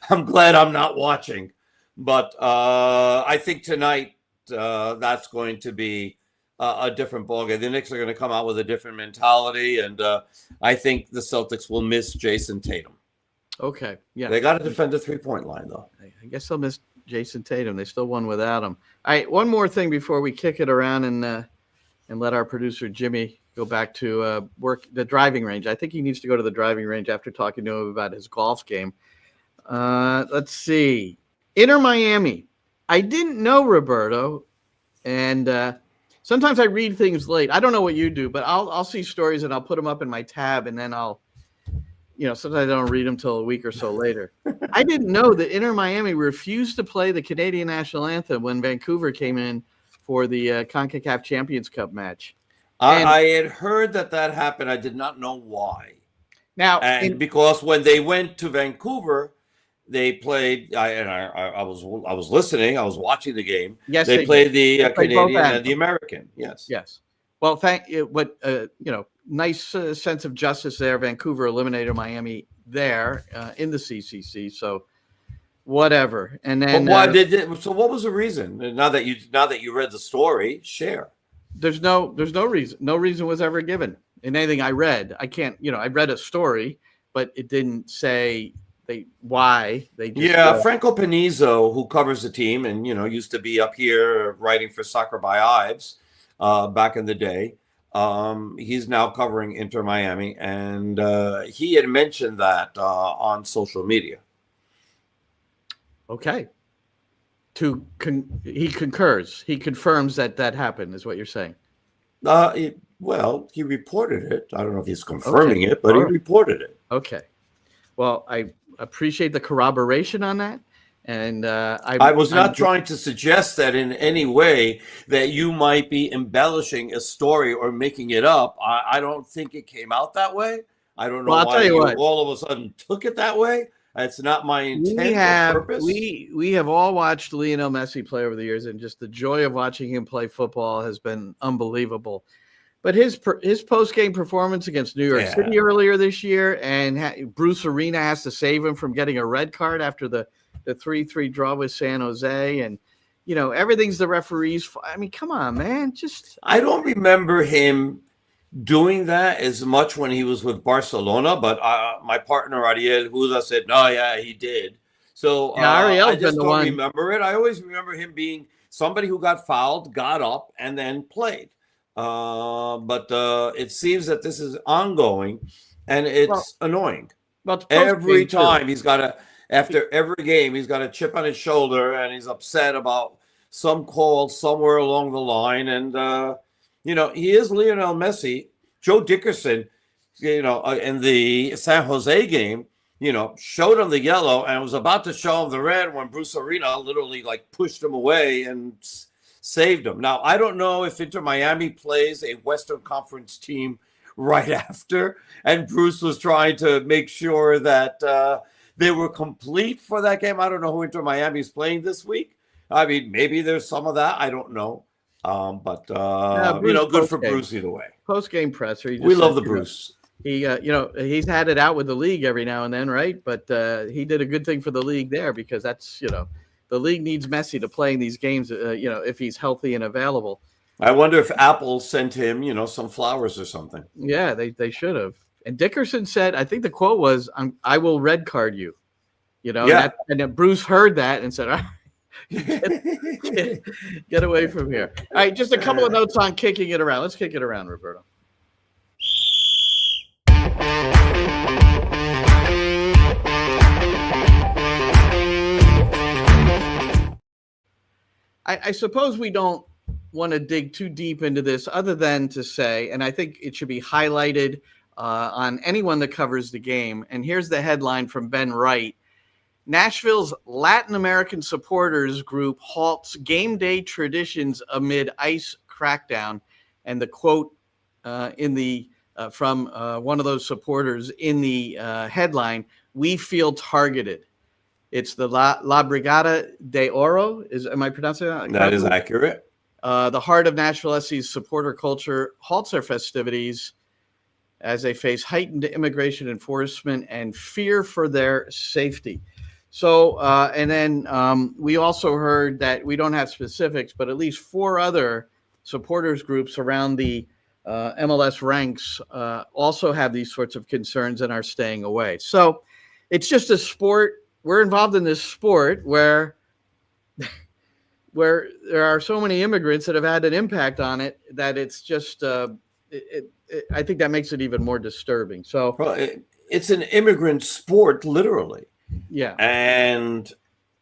I'm glad I'm not watching. But I think tonight, that's going to be a different ballgame. The Knicks are going to come out with a different mentality, and I think the Celtics will miss Jason Tatum. Okay, yeah. They got to defend the 3-point line, though. I guess they'll miss Jason Tatum. They still won without him. All right, one more thing before we kick it around and let our producer Jimmy go back to work the driving range. I think he needs to go to the driving range after talking to him about his golf game. Let's see. Inter Miami. I didn't know, Roberto, and sometimes I read things late. I don't know what you do, but I'll see stories and I'll put them up in my tab, and then I'll sometimes I don't read them till a week or so later. I didn't know that Inter Miami refused to play the Canadian national anthem when Vancouver came in for the CONCACAF Champions Cup match. I had heard that happened. I did not know why. Now, because when they went to Vancouver, they played. I was listening. I was watching the game. Yes, they played the Canadian and the American. Yes. Yes. Well, nice sense of justice there. Vancouver eliminated Miami there in the CCC. So whatever. And then so what was the reason? Now that you read the story, share. There's no reason. No reason was ever given in anything I read. I can't. I read a story, but it didn't say why they. Just, Franco Panizo, who covers the team and used to be up here writing for Soccer by Ives back in the day. He's now covering Inter Miami, and he had mentioned that on social media. Okay. He concurs. He confirms that happened, is what you're saying. He reported it. I don't know if he's confirming it, but he reported it. Okay. Well, I appreciate the corroboration on that. And I was not trying to suggest that in any way that you might be embellishing a story or making it up. I don't think it came out that way. I don't know why you all of a sudden took it that way. It's not my intent or purpose. We have all watched Lionel Messi play over the years, and just the joy of watching him play football has been unbelievable. But his post-game performance against New York City earlier this year, and Bruce Arena has to save him from getting a red card after the 3-3 draw with San Jose, and everything's the referee's fault. I mean, come on, man. I don't remember him doing that as much when he was with Barcelona, but my partner Ariel Huda said, "No, yeah, he did." So I just don't remember it. I always remember him being somebody who got fouled, got up, and then played. But it seems that this is ongoing, and it's annoying. Every time after every game, he's got a chip on his shoulder, and he's upset about some call somewhere along the line. And he is Lionel Messi. Joe Dickerson, in the San Jose game, showed him the yellow and was about to show him the red when Bruce Arena literally pushed him away and saved him. Now, I don't know if Inter Miami plays a Western Conference team right after, and Bruce was trying to make sure that they were complete for that game. I don't know who Inter Miami is playing this week. I mean, maybe there's some of that. I don't know. But good for Bruce either way. Post-game presser. We love the Bruce. He, he's had it out with the league every now and then, right? But he did a good thing for the league there, because that's, the league needs Messi to play in these games, if he's healthy and available. I wonder if Apple sent him, some flowers or something. Yeah, they should have. And Dickerson said, I think the quote was, "I will red card you." And then Bruce heard that and said, "All right, get away from here." All right, just a couple of notes on kicking it around. Let's kick it around, Roberto. I suppose we don't want to dig too deep into this, other than to say, and I think it should be highlighted on anyone that covers the game. And here's the headline from Ben Wright. Nashville's Latin American supporters group halts game day traditions amid ICE crackdown. And the quote from one of those supporters in the headline, "We feel targeted." It's the La Brigada de Oro. Am I pronouncing that? That is accurate. The heart of Nashville SC's supporter culture halts their festivities as they face heightened immigration enforcement and fear for their safety. So, and then we also heard that we don't have specifics, but at least 4 other supporters groups around the MLS ranks also have these sorts of concerns and are staying away. So it's just a sport. We're involved in this sport where there are so many immigrants that have had an impact on it that it's just, I think that makes it even more disturbing. So it's an immigrant sport, literally. Yeah. And,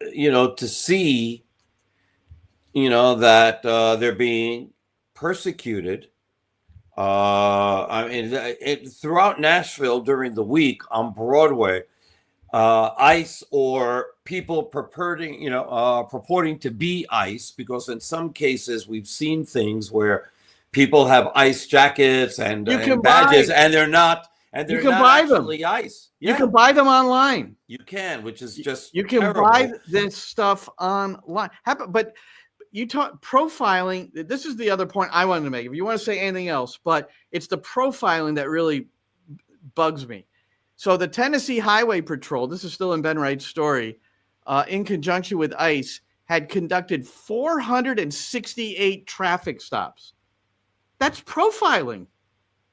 to see, that they're being persecuted I mean, throughout Nashville during the week on Broadway, ICE or people purporting to be ICE, because in some cases we've seen things where people have ICE jackets and badges, and they're not. And they're not actually ICE. Yeah. You can buy them online. You can, which is just you can terrible. buy this stuff online. But you talk profiling. This is the other point I wanted to make. If you want to say anything else, but it's the profiling that really bugs me. So the Tennessee Highway Patrol, this is still in Ben Wright's story, in conjunction with ICE, had conducted 468 traffic stops. That's profiling.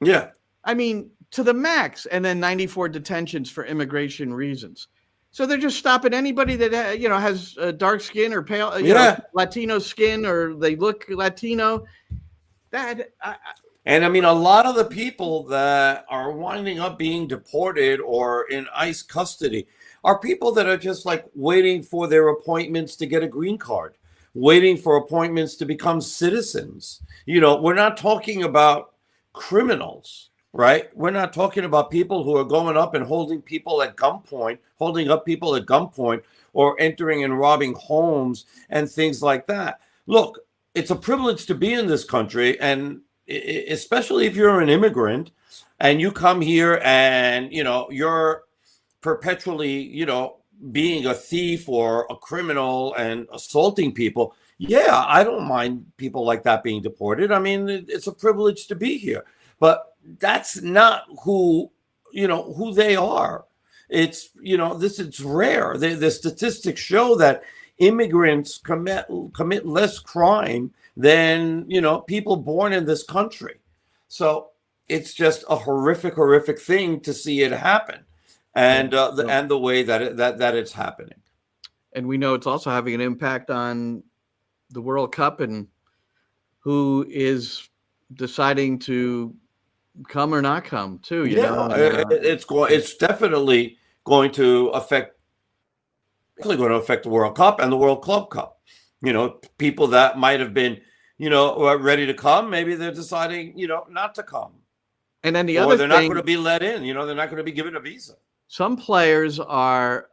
Yeah. I mean, to the max, and then 94 detentions for immigration reasons. So they're just stopping anybody that has dark skin or pale, Latino skin, or they look Latino. And I mean, a lot of the people that are winding up being deported or in ICE custody are people that are just like waiting for their appointments to get a green card, waiting for appointments to become citizens. We're not talking about criminals. Right? We're not talking about people who are going up and holding up people at gunpoint, or entering and robbing homes and things like that. Look, it's a privilege to be in this country, and especially if you're an immigrant and you come here and, you're perpetually, being a thief or a criminal and assaulting people. Yeah, I don't mind people like that being deported. I mean, it's a privilege to be here. But that's not who they are. It's, it's rare. The statistics show that immigrants commit less crime than, people born in this country. So it's just a horrific thing to see it happen, and the way that it's happening. And we know it's also having an impact on the World Cup and who is deciding to come or not come too. It's definitely going to affect the World Cup and the World Club Cup. People that might have been ready to come, maybe they're deciding not to come, and then they're not going to be let in. They're not going to be given a visa. Some players are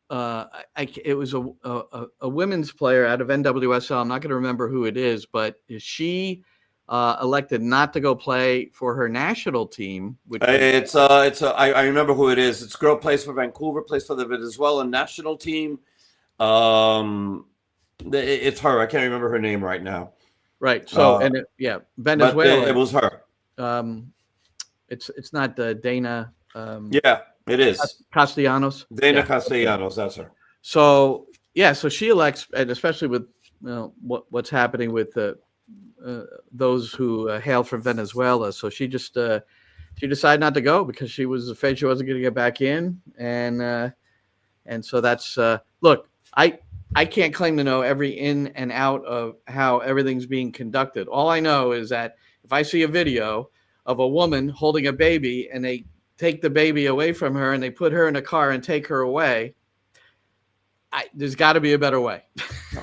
it was a women's player out of NWSL. I'm not going to remember who it is, but she elected not to go play for her national team. I remember who it is. It's a girl, plays for Vancouver, plays for the Venezuelan national team. It's her. I can't remember her name right now. Right. So Venezuela. It was her. It's not Dana. It is Castellanos. Dana Castellanos. That's her. So so she elects, and especially with what's happening with those who hail from Venezuela. So she just she decided not to go because she was afraid she wasn't going to get back in, and so that's look. I can't claim to know every in and out of how everything's being conducted. All I know is that if I see a video of a woman holding a baby and they take the baby away from her and they put her in a car and take her away, there's got to be a better way.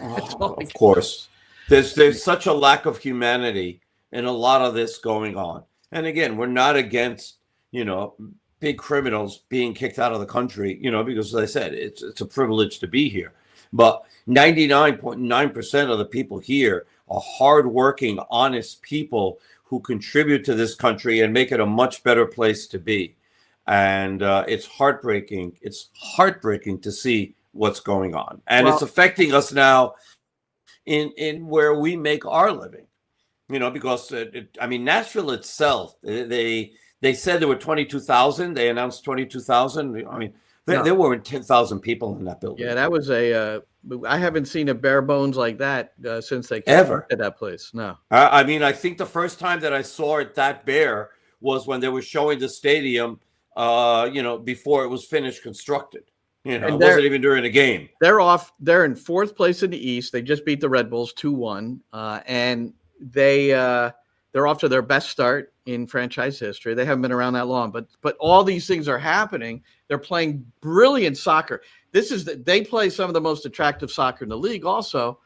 Of course. There's such a lack of humanity in a lot of this going on. And again, we're not against, big criminals being kicked out of the country, because as I said, it's a privilege to be here. But 99.9% of the people here are hardworking, honest people who contribute to this country and make it a much better place to be. And it's heartbreaking. It's heartbreaking to see what's going on. And it's affecting us now in where we make our living, because Nashville itself, they said there were 22,000. They announced 22,000. I mean, there weren't 10,000 people in that building. Yeah, that was I haven't seen a bare bones like that since they came to that place. No. I think the first time that I saw it that bare was when they were showing the stadium, before it was finished constructed. It wasn't even during the game. They're in fourth place in the East. They just beat the Red Bulls 2-1, and they're off to their best start in franchise history. They haven't been around that long, but all these things are happening. They're playing brilliant soccer. They play some of the most attractive soccer in the league also.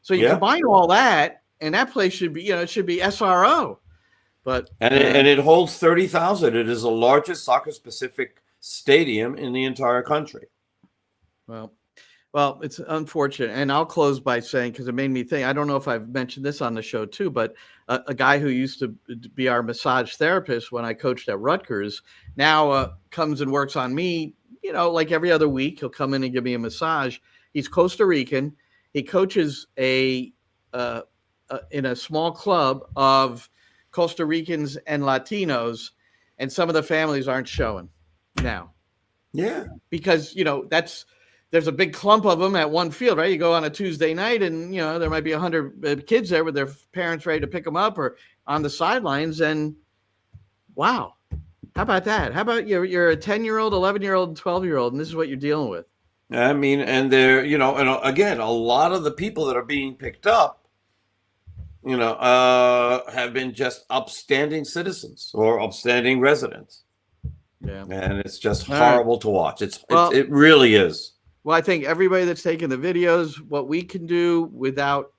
So you combine all that, and that place should be, it should be SRO. But and it holds 30,000. It is the largest soccer-specific stadium in the entire country. Well, it's unfortunate. And I'll close by saying, because it made me think, I don't know if I've mentioned this on the show too, but a guy who used to be our massage therapist when I coached at Rutgers now comes and works on me, like every other week. He'll come in and give me a massage. He's Costa Rican. He coaches in a small club of Costa Ricans and Latinos, and some of the families aren't showing now. Yeah. Because, there's a big clump of them at one field, right? You go on a Tuesday night and, there might be 100 kids there with their parents ready to pick them up or on the sidelines. And wow, how about that? How about you're a 10-year-old, 11-year-old, 12-year-old, and this is what you're dealing with. I mean, and they're, and again, a lot of the people that are being picked up, have been just upstanding citizens or upstanding residents. Yeah. And it's just horrible to watch. It really is. Well, I think everybody that's taking the videos, what we can do without,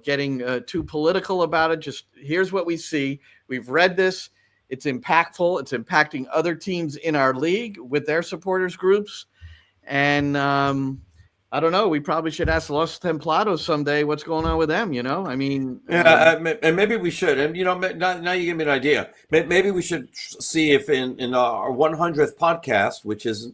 getting too political about it, just here's what we see. We've read this. It's impactful. It's impacting other teams in our league with their supporters groups. And I don't know. We probably should ask Los Templados someday what's going on with them, I mean. And maybe we should. And, now you give me an idea. Maybe we should see if in our 100th podcast, which is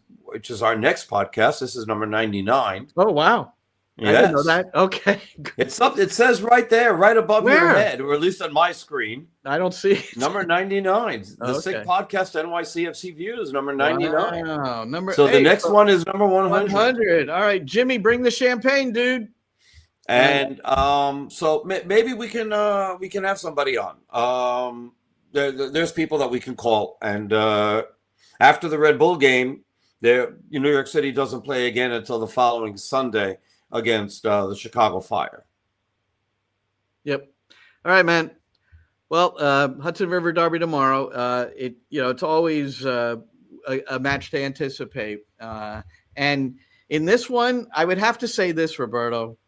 our next podcast, this is number 99. Oh, wow. Yes. I didn't know that. Okay. It's up. It says right there, right above Where? your head, or at least on my screen. I don't see it. Number 99. The Sick Podcast NYCFC Views, number 99. Wow. So the next one is number 100. 100. All right, Jimmy, bring the champagne, dude. And so maybe we can have somebody on. There's people that we can call, and after the Red Bull game, New York City doesn't play again until the following Sunday against the Chicago Fire. Yep. All right, man. Well, Hudson River Derby tomorrow. It's always a match to anticipate. And in this one, I would have to say this, Roberto.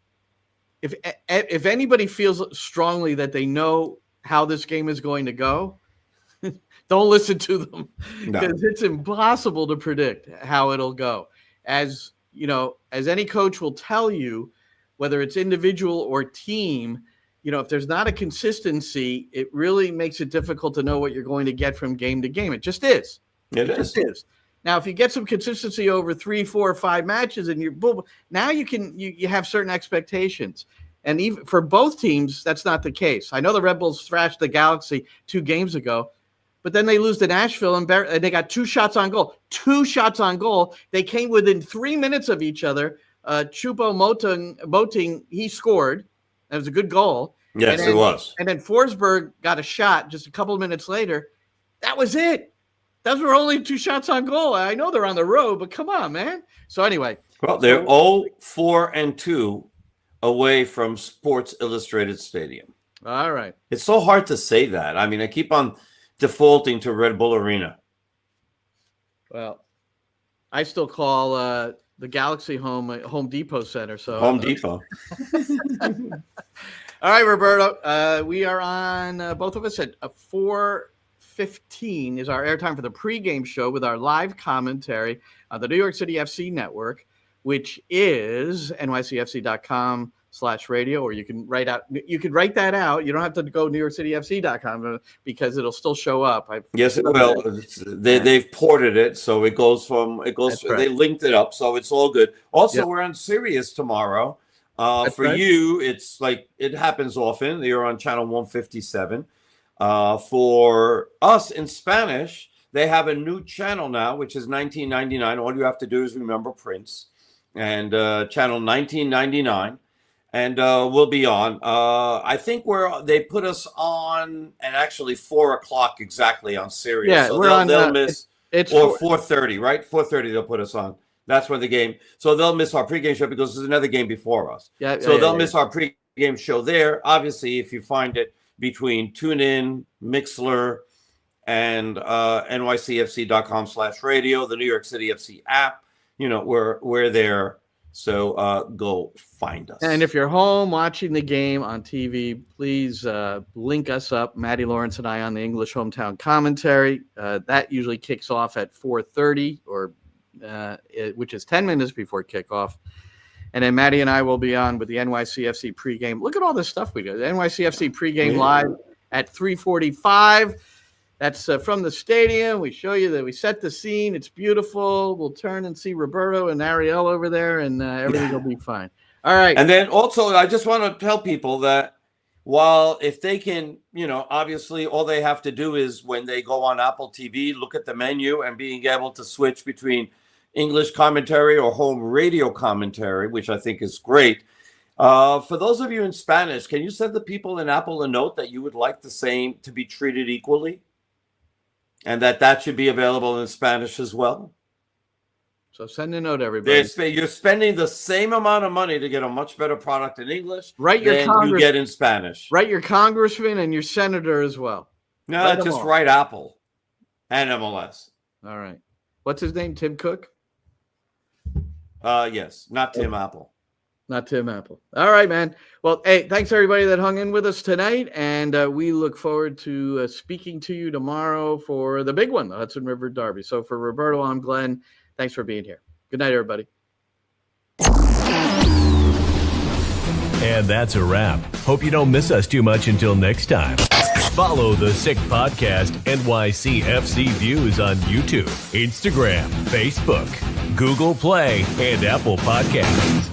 If anybody feels strongly that they know how this game is going to go, don't listen to them, because it's impossible to predict how it'll go. As any coach will tell you, whether it's individual or team, if there's not a consistency, it really makes it difficult to know what you're going to get from game to game. It just is. It just is. Now, if you get some consistency over 3, 4, 5 matches, and now you have certain expectations. And even for both teams, that's not the case. I know the Red Bulls thrashed the Galaxy 2 games ago, but then they lose to Nashville and they got 2 shots on goal. 2 shots on goal. They came within 3 minutes of each other. Choupo-Moting, he scored. That was a good goal. Yes, it was. And then Forsberg got a shot just a couple of minutes later. That was it. Those were only 2 shots on goal. I know they're on the road, but come on, man. So anyway. Well, they're 0-4-2 away from Sports Illustrated Stadium. All right. It's so hard to say that. I mean, I keep on defaulting to Red Bull Arena. Well, I still call the Galaxy Home Depot Center. So Home Depot. All right, Roberto. We are on both of us at 4:15 is our airtime for the pregame show with our live commentary on the New York City FC network, which is nycfc.com/radio, or you can write that out. You don't have to go NewYorkCityFC.com because it'll still show up. Yes, it will. They've ported it, so it goes. Right. They linked it up, so it's all good. Also, We're on Sirius tomorrow. For you, it's like it happens often. You're on channel 157. For us in Spanish, they have a new channel now, which is 1999. All you have to do is remember Prince, and channel 1999. And we'll be on. I think they put us on at actually 4:00 exactly on Sirius. Yeah, so we're they'll miss. It's 4:30, right? 4:30 they'll put us on. That's when the game. So they'll miss our pregame show because there's another game before us. They'll miss our pregame show there. Obviously, if you find it between TuneIn, Mixler, and NYCFC.com/radio, the New York City FC app, we're there. So go find us. And if you're home watching the game on TV, please link us up, Matty Lawrence and I, on the English Hometown Commentary. That usually kicks off at 4:30, which is 10 minutes before kickoff. And then Matty and I will be on with the NYCFC pregame. Look at all this stuff we do. The NYCFC pregame live at 3:45. That's from the stadium. We show you that we set the scene. It's beautiful. We'll turn and see Roberto and Ariel over there, and everything will be fine. All right. And then also, I just want to tell people that while if they can, obviously all they have to do is when they go on Apple TV, look at the menu and being able to switch between English commentary or home radio commentary, which I think is great. For those of you in Spanish, can you send the people in Apple a note that you would like the same to be treated equally? And that should be available in Spanish as well? So send a note, everybody. You're spending the same amount of money to get a much better product in English than you get in Spanish. Write your congressman and your senator as well. No, just write Apple and MLS. All right. What's his name? Tim Cook? Yes, not Tim Apple. Not Tim Apple. All right, man. Well, hey, thanks everybody that hung in with us tonight, and we look forward to speaking to you tomorrow for the big one, the Hudson River Derby. So for Roberto, I'm Glenn. Thanks for being here. Good night, everybody. And that's a wrap. Hope you don't miss us too much until next time. Follow the Sick Podcast NYCFC Views on YouTube, Instagram, Facebook, Google Play, and Apple Podcasts.